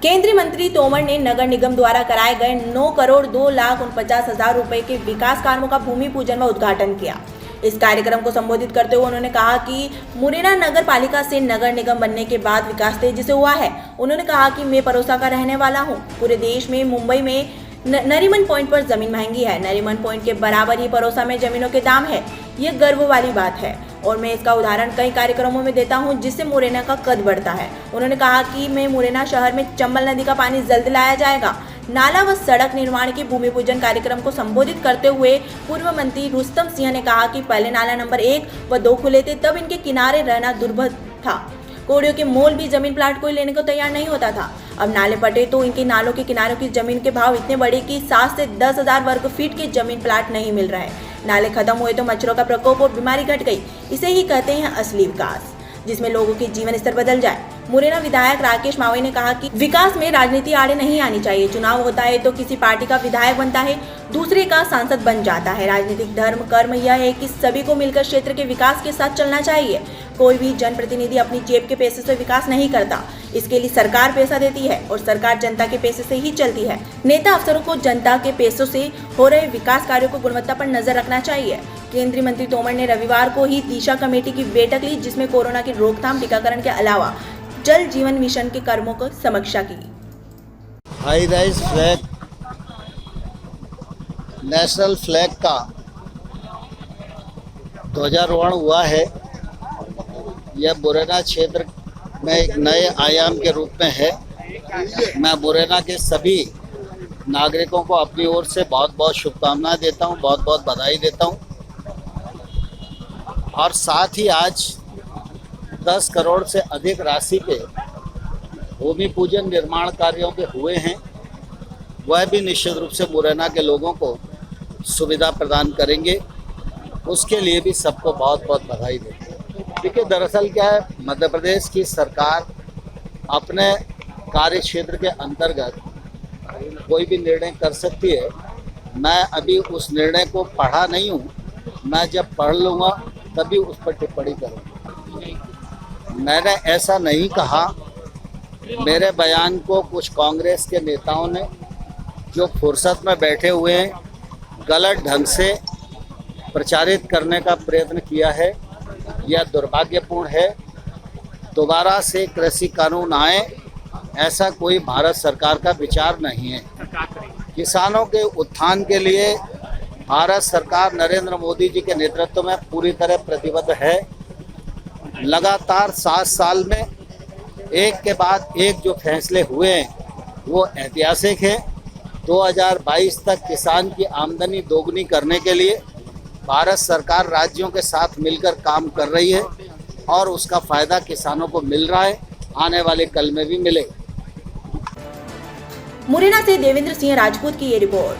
केंद्रीय मंत्री तोमर ने नगर निगम द्वारा कराए गए 9,02,49,000 रुपए के विकास कार्यों का भूमि पूजन व उद्घाटन किया। इस कार्यक्रम को संबोधित करते हुए उन्होंने कहा कि मुरैना नगर पालिका से नगर निगम बनने के बाद विकास तेजी से हुआ है। उन्होंने कहा कि मैं परोसा का रहने वाला हूं। पूरे देश में मुंबई में नरीमन पॉइंट पर जमीन महंगी है, नरीमन पॉइंट के बराबर ही परोसा में जमीनों के दाम है। ये गर्व वाली बात है और मैं इसका उदाहरण कई कार्यक्रमों में देता हूं, जिससे मुरैना का कद बढ़ता है। उन्होंने कहा कि मैं मुरैना शहर में चंबल नदी का पानी जल्द लाया जाएगा। नाला व सड़क निर्माण के भूमि पूजन कार्यक्रम को संबोधित करते हुए पूर्व मंत्री रुस्तम सिंह ने कहा कि पहले नाला नंबर 1 व 2 खुले थे, तब इनके किनारे रहना दुर्भर था। कोड़ियों के मोल भी जमीन प्लाट को लेने को तैयार नहीं होता था। अब नाले पटे तो इनके नालों के किनारों की जमीन के भाव इतने बढ़े कि 7 से 10,000 वर्ग फीट के जमीन प्लाट नहीं मिल रहा है। नाले खत्म हुए तो मच्छरों का प्रकोप और बीमारी घट गई। इसे ही कहते हैं असली विकास, जिसमें लोगों के जीवन स्तर बदल जाए। मुरैना विधायक राकेश मावई ने कहा कि विकास में राजनीति आड़े नहीं आनी चाहिए। चुनाव होता है तो किसी पार्टी का विधायक बनता है, दूसरे का सांसद बन जाता है। राजनीतिक धर्म कर्म यह है कि सभी को मिलकर क्षेत्र के विकास के साथ चलना चाहिए। कोई भी जनप्रतिनिधि अपनी जेब के पैसे से विकास नहीं करता। इसके लिए सरकार पैसा देती है और सरकार जनता के पैसे से ही चलती है। नेता अफसरों को जनता के पैसों से हो रहे विकास कार्यों को गुणवत्ता पर नजर रखना चाहिए। केंद्रीय मंत्री तोमर ने रविवार को ही दिशा कमेटी की बैठक ली, जिसमें कोरोना की रोकथाम, टीकाकरण के अलावा जल जीवन मिशन के कर्मों की समीक्षा की। High rise flag, national flag का ध्वजारोहण हुआ है। यह मुरैना क्षेत्र में एक नए आयाम के रूप में है। मैं मुरैना के सभी नागरिकों को अपनी ओर से बहुत बहुत शुभकामनाएं देता हूं, बहुत बहुत बधाई देता हूं। और साथ ही आज 10 करोड़ से अधिक राशि के भूमि पूजन निर्माण कार्यों के हुए हैं। वह भी निश्चित रूप से मुरैना के लोगों को सुविधा प्रदान करेंगे। उसके लिए भी सबको बहुत बहुत बधाई देते हैं। देखिए, दरअसल क्या है, मध्य प्रदेश की सरकार अपने कार्य क्षेत्र के अंतर्गत कोई भी निर्णय कर सकती है। मैं अभी उस निर्णय को पढ़ा नहीं हूँ। मैं जब पढ़ लूँगा तभी उस पर टिप्पणी करूँगा। मैंने ऐसा नहीं कहा। मेरे बयान को कुछ कांग्रेस के नेताओं ने, जो फुर्सत में बैठे हुए हैं, गलत ढंग से प्रचारित करने का प्रयत्न किया है। यह दुर्भाग्यपूर्ण है। दोबारा से कृषि कानून आए, ऐसा कोई भारत सरकार का विचार नहीं है। किसानों के उत्थान के लिए भारत सरकार नरेंद्र मोदी जी के नेतृत्व में पूरी तरह प्रतिबद्ध है। लगातार 7 साल में एक के बाद एक जो फैसले हुए हैं वो ऐतिहासिक हैं। 2022 तक किसान की आमदनी दोगुनी करने के लिए भारत सरकार राज्यों के साथ मिलकर काम कर रही है और उसका फायदा किसानों को मिल रहा है। आने वाले कल में भी मिलेगा। मुरैना से देवेंद्र सिंह राजपूत की ये रिपोर्ट।